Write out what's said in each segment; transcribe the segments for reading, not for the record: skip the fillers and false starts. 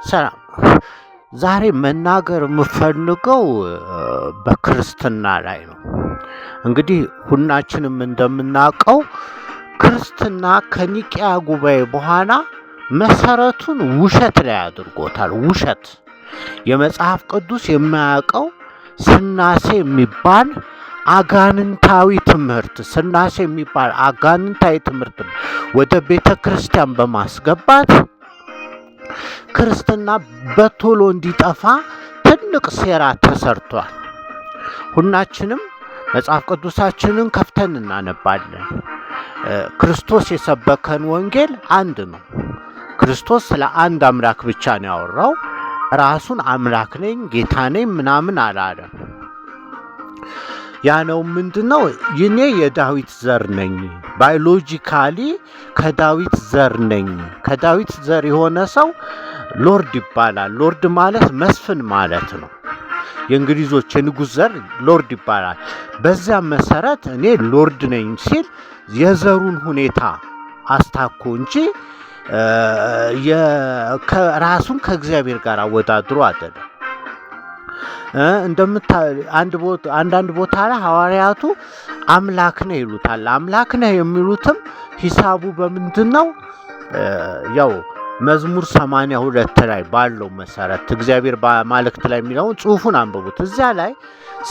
ሰላም። ዛሬ መናገር የምፈልገው በክርስትና ላይ ነው። እንግዲህ ሁላችንም እንደምናውቀው ክርስትና ከኒቂያ ጉባኤ በኋላ መሰረቱን ውሸት ላይ አድርጎታል። ውሸት የመጽሐፍ ቅዱስ የማያውቀው ስላሴ የሚባል አጋንንታዊ ትምህርት ስላሴ የሚባል አጋንንታዊ ትምህርት ወደ ቤተ ክርስቲያን በማስገባት ክርስትና በቶሎ እንዲጠፋ ትልቅ ሴራ ተሰርቷል። ሁላችንም መጽሐፍ ቅዱሳችንን ከፍተን እናነባለን። ክርስቶስ የሰበከን ወንጌል አንድ ነው። ክርስቶስ ስለ አንድ አምላክ ብቻ ነው ያወራው። ራሱን አምላክ ነኝ ጌታ ነኝ ምናምን አላለም። ያነው ምንድነው? እኔ የዳዊት ዘር ነኝ፣ ባዮሎጂካሊ ከዳዊት ዘር ነኝ። ከዳዊት ዘር የሆነ ሰው ሎርድ ይባላል። ሎርድ ማለት መስፍን ማለት ነው። የእንግሊዞች የንጉሥ ዘር ሎርድ ይባላል። በዚያ መሰረት እኔ ሎርድ ነኝ ሲል የዘሩን ሁኔታ አስታኮ እንጂ ራሱን ከእግዚአብሔር ጋር አወዳድሮ አይደለም። አንዳንድ ቦታ ላይ ሐዋርያቱ አምላክ ነህ ይሉታል። አምላክ ነህ የሚሉትም ሂሳቡ በምንድነው? ያው መዝሙር 82 ላይ ባለው መሰረት እግዚአብሔር በማለክት ላይ የሚለውን ጽሑፉን አንብቡት። እዚያ ላይ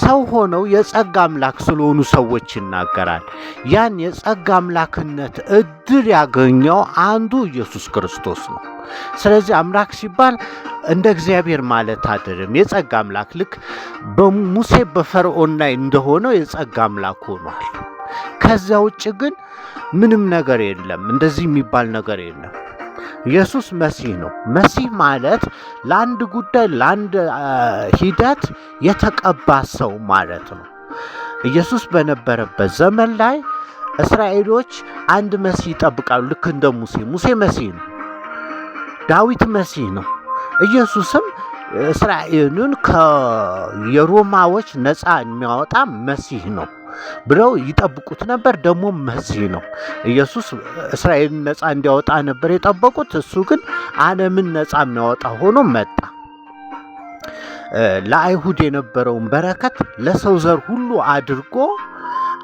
ሰው ሆነው የጸጋ አምላክ ስለሆኑ ሰዎች ይናገራል። ያን የጸጋ አምላክነት እድል ያገኘው አንዱ ኢየሱስ ክርስቶስ ነው። ስለዚህ አምላክ ሲባል እንደ እግዚአብሔር ማለት አይደለም። የጸጋ አምላክ ልክ በሙሴ በፈርዖን ላይ እንደሆነው የጸጋ አምላክ ሆኗል። ከዚያ ውጭ ግን ምንም ነገር የለም። እንደዚህ የሚባል ነገር የለም። ኢየሱስ መሲህ ነው። መሲህ ማለት ለአንድ ጉዳይ ለአንድ ሂደት የተቀባ ሰው ማለት ነው። ኢየሱስ በነበረበት ዘመን ላይ እስራኤሎች አንድ መሲህ ይጠብቃሉ። ልክ እንደ ሙሴ መሲህ ነው። ዳዊት መሲህ ነው። ኢየሱስም እስራኤልን ከሮማዎች ነፃ የሚያወጣ መሲህ ነው ብለው ይጠብቁት ነበር። ደግሞ መሲህ ነው። ኢየሱስ እስራኤልን ነፃ እንዲያወጣ ነበር የጠበቁት። እሱ ግን ዓለምን ነፃ የሚያወጣ ሆኖ መጣ። ለአይሁድ የነበረውን በረከት ለሰው ዘር ሁሉ አድርጎ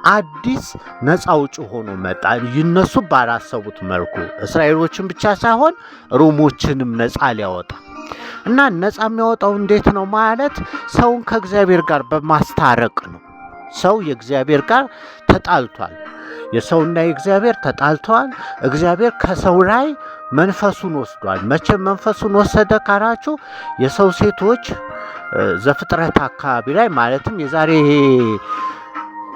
አዲስ ነፃ አውጪ ሆኖ መጣ። ይነሱ ባላሰቡት መልኩ እስራኤሎችን ብቻ ሳይሆን ሮሞችንም ነፃ ሊያወጣ እና ነፃ የሚያወጣው እንዴት ነው ማለት ሰውን ከእግዚአብሔር ጋር በማስታረቅ ነው። ሰው የእግዚአብሔር ጋር ተጣልቷል። የሰውና የእግዚአብሔር ተጣልተዋል። እግዚአብሔር ከሰው ላይ መንፈሱን ወስዷል። መቼ መንፈሱን ወሰደ ካላችሁ የሰው ሴቶች ዘፍጥረት አካባቢ ላይ ማለትም የዛሬ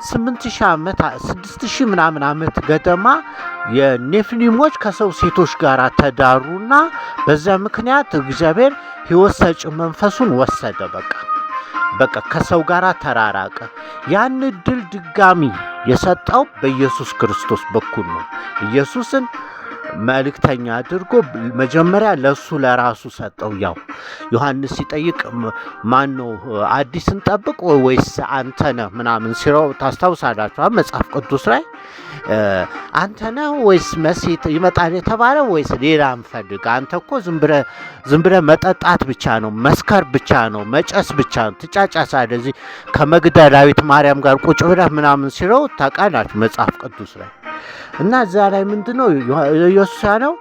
8000 ዓመት 6000 ምናምን ዓመት ገደማ የኔፍሊሞች ከሰው ሴቶች ጋር ተዳሩና በዛ ምክንያት እግዚአብሔር ሕይወት ሰጪ መንፈሱን ወሰደ። በቃ ከሰው ጋር ተራራቀ። ያን ድል ድጋሚ የሰጠው በኢየሱስ ክርስቶስ በኩል ነው። ኢየሱስን መልእክተኛ አድርጎ መጀመሪያ ለሱ ለራሱ ሰጠው። ያው ዮሐንስ ሲጠይቅ ማን ነው አዲስን ጠብቅ ወይስ አንተ ነህ ምናምን ሲለው ታስታውሳላችሁ መጽሐፍ ቅዱስ ላይ አንተ ነህ ወይስ መሲህ ይመጣል የተባለው ወይስ ሌላ እንፈልግ? አንተ እኮ ዝም ብለህ መጠጣት ብቻ ነው፣ መስከር ብቻ ነው፣ መጨስ ብቻ ነው፣ ትጫጫሳለህ እዚህ ከመግደላዊት ማርያም ጋር ቁጭ ብለህ ምናምን ሲለው ታውቃላችሁ መጽሐፍ ቅዱስ ላይ። እና እዛ ላይ ምንድነው ኢየሱስ ያለው?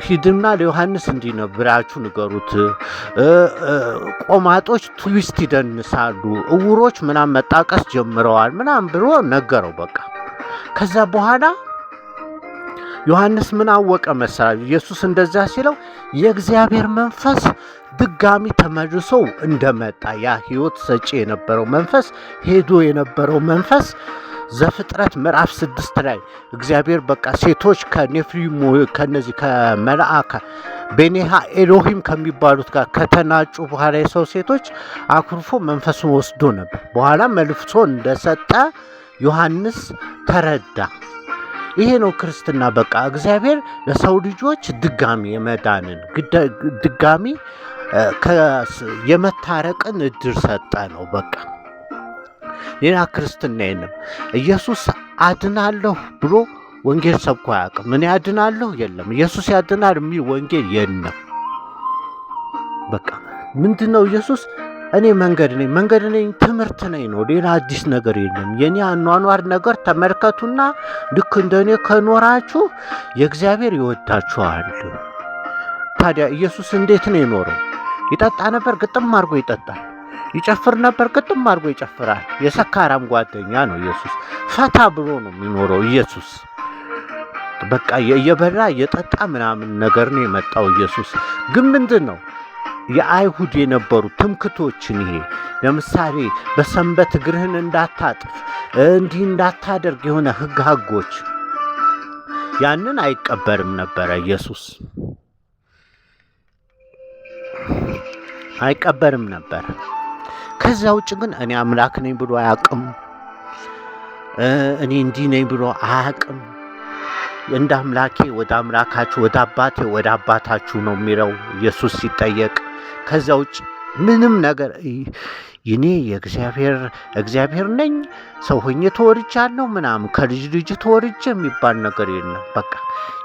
ሂድና ለዮሐንስ እንዲህ ነው ብላችሁ ንገሩት። ቆማጦች ትዊስት ይደንሳሉ፣ እውሮች ምናምን መጣቀስ ጀምረዋል ምናምን ብሎ ነገረው። በቃ ከዛ በኋላ ዮሐንስ ምን አወቀ መሰላችሁ? ኢየሱስ እንደዛ ሲለው የእግዚአብሔር መንፈስ ድጋሚ ተመልሶ እንደመጣ ያ ሕይወት ሰጪ የነበረው መንፈስ ሄዶ የነበረው መንፈስ ዘፍጥረት ምዕራፍ 6 ላይ እግዚአብሔር በቃ ሴቶች ከኔፍሊም ከነዚህ ከመላእካ ቤኔሃ ኤሎሂም ከሚባሉት ጋር ከተናጩ በኋላ የሰው ሴቶች አኩርፎ መንፈሱን ወስዶ ነበር። በኋላ መልሶ እንደሰጠ ዮሐንስ ተረዳ። ይሄ ነው ክርስትና። በቃ እግዚአብሔር ለሰው ልጆች ድጋሚ የመዳንን ድጋሚ የመታረቅን እድል ሰጠ ነው በቃ። ሌላ ክርስትና የለም። ኢየሱስ አድናለሁ ብሎ ወንጌል ሰብኮ አያውቅም። ምን ያድናለሁ የለም። ኢየሱስ ያድናል የሚል ወንጌል የለም። በቃ ምንድነው ኢየሱስ እኔ መንገድ ነኝ ትምህርት ነኝ ነው። ሌላ አዲስ ነገር የለም። የኔ አኗኗር ነገር ተመልከቱና ልክ እንደኔ ከኖራችሁ የእግዚአብሔር ይወዳችኋል። ታዲያ ኢየሱስ እንዴት ነው የኖረው? ይጠጣ ነበር፣ ግጥም አድርጎ ይጠጣል። ይጨፍር ነበር፣ ግጥም አድርጎ ይጨፍራል። የሰካራም ጓደኛ ነው ኢየሱስ። ፈታ ብሎ ነው የሚኖረው ኢየሱስ። በቃ እየበላ እየጠጣ ምናምን ነገር ነው የመጣው ኢየሱስ። ግን ምንድን ነው የአይሁድ የነበሩ ትምክቶችን ይሄ ለምሳሌ በሰንበት እግርህን እንዳታጥፍ እንዲህ እንዳታደርግ የሆነ ህጎች ያንን አይቀበልም ነበረ ኢየሱስ አይቀበልም ነበር። ከዛ ውጭ ግን እኔ አምላክ ነኝ ብሎ አያውቅም። እኔ እንዲህ ነኝ ብሎ አያውቅም። እንደ አምላኬ ወደ አምላካችሁ ወደ አባታችሁ ነው የሚለው ኢየሱስ ሲጠየቅ። ከዛ ውጭ ምንም ነገር እኔ እግዚአብሔር ነኝ ሰው ሆኜ ተወርጃለሁ ምናምን ከልጅ ልጅ ተወርጄ የሚባል ነገር የለም። በቃ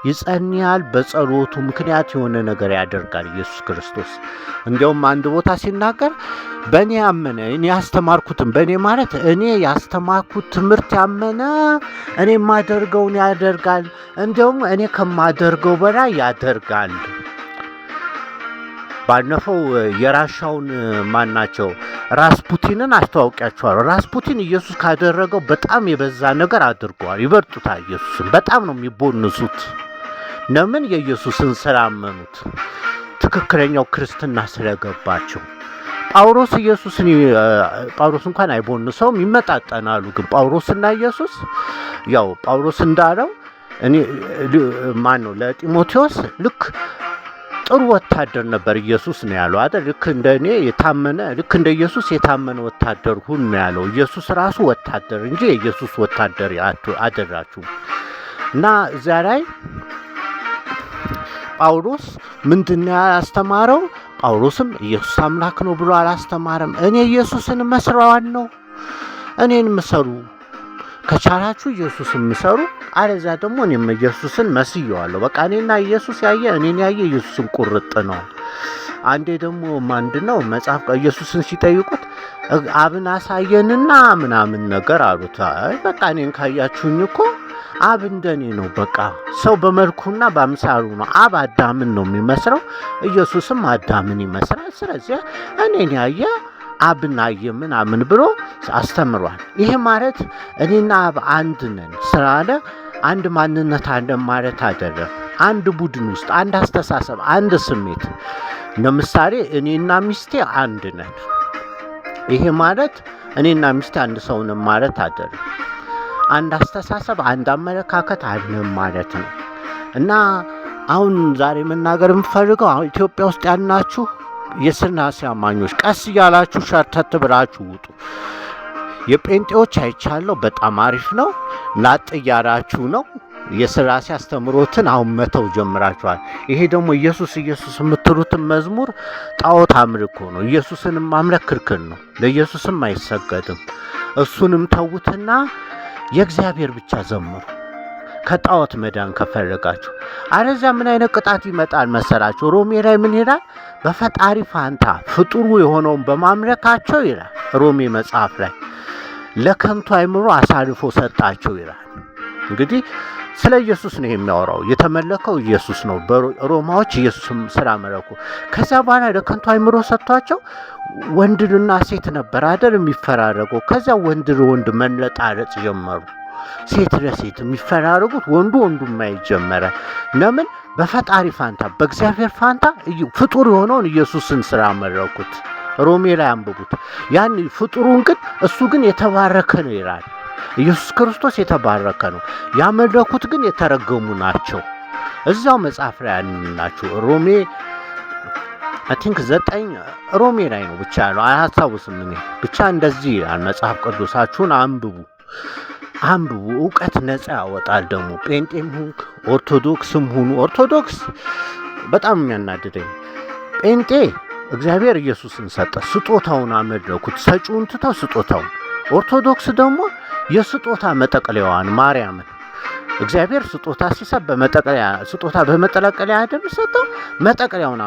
ይጸልያል። በጸሎቱ ምክንያት የሆነ ነገር ያደርጋል ኢየሱስ ክርስቶስ። እንዲያውም አንድ ቦታ ሲናገር በእኔ ያመነ እኔ ያስተማርኩትን በእኔ ማለት እኔ ያስተማርኩት ትምህርት ያመነ እኔ የማደርገውን ያደርጋል፣ እንዲያውም እኔ ከማደርገው በላይ ያደርጋል። ባለፈው የራሻውን ማናቸው ራስፑቲንን አስተዋውቂያቸዋለሁ። ራስፑቲን ኢየሱስ ካደረገው በጣም የበዛ ነገር አድርገዋል። ይበርጡታል። ኢየሱስን በጣም ነው የሚቦንሱት። ለምን? የኢየሱስን ስላመኑት፣ ትክክለኛው ክርስትና ስለገባቸው። ጳውሎስ እንኳን አይቦንሰውም፣ ይመጣጠናሉ። ግን ጳውሎስና ኢየሱስ ያው ጳውሎስ እንዳለው እኔ ለጢሞቴዎስ ልክ ጥሩ ወታደር ነበር ኢየሱስ ነው ያለው አይደል? ልክ እንደ ኢየሱስ የታመነ ወታደር ሁን ነው ያለው። ኢየሱስ ራሱ ወታደር እንጂ የኢየሱስ ወታደር አደራችሁ። እና እዚያ ላይ ጳውሎስ ምንድነው ያስተማረው? ጳውሎስም ኢየሱስ አምላክ ነው ብሎ አላስተማረም። እኔ ኢየሱስን መስራዋለሁ፣ እኔን ምሰሩ፣ ከቻላችሁ ኢየሱስን ምሰሩ፣ አለዛ ደግሞ እኔም ኢየሱስን መስየዋለሁ። በቃ እኔና ኢየሱስ እኔን ያየ ኢየሱስን ቁርጥ ነው። አንዴ ደግሞ ምንድነው መጽሐፍ ኢየሱስን ሲጠይቁት አብን አሳየንና ምናምን ነገር አሉት። በቃ እኔን ካያችሁኝ እኮ አብ እንደኔ ነው። በቃ ሰው በመልኩና በአምሳሉ ነው። አብ አዳምን ነው የሚመስለው፣ ኢየሱስም አዳምን ይመስላል። ስለዚህ እኔን ያየ አብን አየ ምናምን ብሎ አስተምሯል። ይሄ ማለት እኔና አብ አንድ ነን ስላለ አንድ ማንነት አለ ማለት አይደለም። አንድ ቡድን ውስጥ አንድ አስተሳሰብ፣ አንድ ስሜት። ለምሳሌ እኔና ሚስቴ አንድ ነን። ይሄ ማለት እኔና ሚስቴ አንድ ሰው ነን ማለት አይደለም። አንድ አስተሳሰብ፣ አንድ አመለካከት አለን ማለት ነው። እና አሁን ዛሬ መናገር የምፈልገው ኢትዮጵያ ውስጥ ያላችሁ የሥላሴ አማኞች ቀስ እያላችሁ ሸርተት ብላችሁ ውጡ። የጴንጤዎች አይቻለሁ፣ በጣም አሪፍ ነው። ላጥ እያላችሁ ነው። የሥላሴ አስተምሮትን አሁን መተው ጀምራችኋል። ይሄ ደግሞ ኢየሱስ የምትሉትን መዝሙር ጣዖት አምልኮ ነው። ኢየሱስን ማምለክ ክልክል ነው። ለኢየሱስም አይሰገድም። እሱንም ተዉትና የእግዚአብሔር ብቻ ዘምሩ፣ ከጣዖት መዳን ከፈለጋችሁ። አለዚያ ምን አይነት ቅጣት ይመጣል መሰላችሁ? ሮሜ ላይ ምን ይላል? በፈጣሪ ፋንታ ፍጡሩ የሆነውን በማምለካቸው ይላል ሮሜ መጽሐፍ ላይ ለከንቱ አይምሮ አሳልፎ ሰጣቸው ይላል። እንግዲህ ስለ ኢየሱስ ነው የሚያወራው። የተመለከው ኢየሱስ ነው። በሮማዎች ኢየሱስም ስላመለኩ ከዛ በኋላ ለከንቱ አይምሮ ሰጥቷቸው ወንድና ሴት ነበር አይደል የሚፈራረገው። ከዛ ወንድ ለወንድ መለጣረጽ ጀመሩ። ሴት ለሴት የሚፈራረጉት ወንዱ ማይጀመረ። ለምን? በፈጣሪ ፋንታ በእግዚአብሔር ፋንታ ፍጡር የሆነውን ኢየሱስን ስላመለኩት። ሮሜ ላይ አንብቡት። ያን ፍጡሩን ግን እሱ ግን የተባረከ ነው ይላል። ኢየሱስ ክርስቶስ የተባረከ ነው። ያመለኩት ግን የተረገሙ ናቸው። እዛው መጽሐፍ ላይ ያልናችሁ ሮሜ አይ ቲንክ 9 ሮሜ ላይ ነው ብቻ ነው አላስታውስም እኔ ብቻ እንደዚህ ይላል። መጽሐፍ ቅዱሳችሁን አንብቡ። እውቀት ነፃ ያወጣል። ደግሞ ጴንጤም ሁን ኦርቶዶክስም ሁኑ። ኦርቶዶክስ በጣም የሚያናድደኝ ጴንጤ እግዚአብሔር ኢየሱስን ሰጠ፣ ስጦታውን አመለኩት፣ ሰጪውን ትተው ስጦታውን። ኦርቶዶክስ ደግሞ የስጦታ መጠቅለያዋን ማርያምን እግዚአብሔር ስጦታ ሲሰጥ በመጠቅለያ አይደል ሰጠው፣ መጠቅለያውን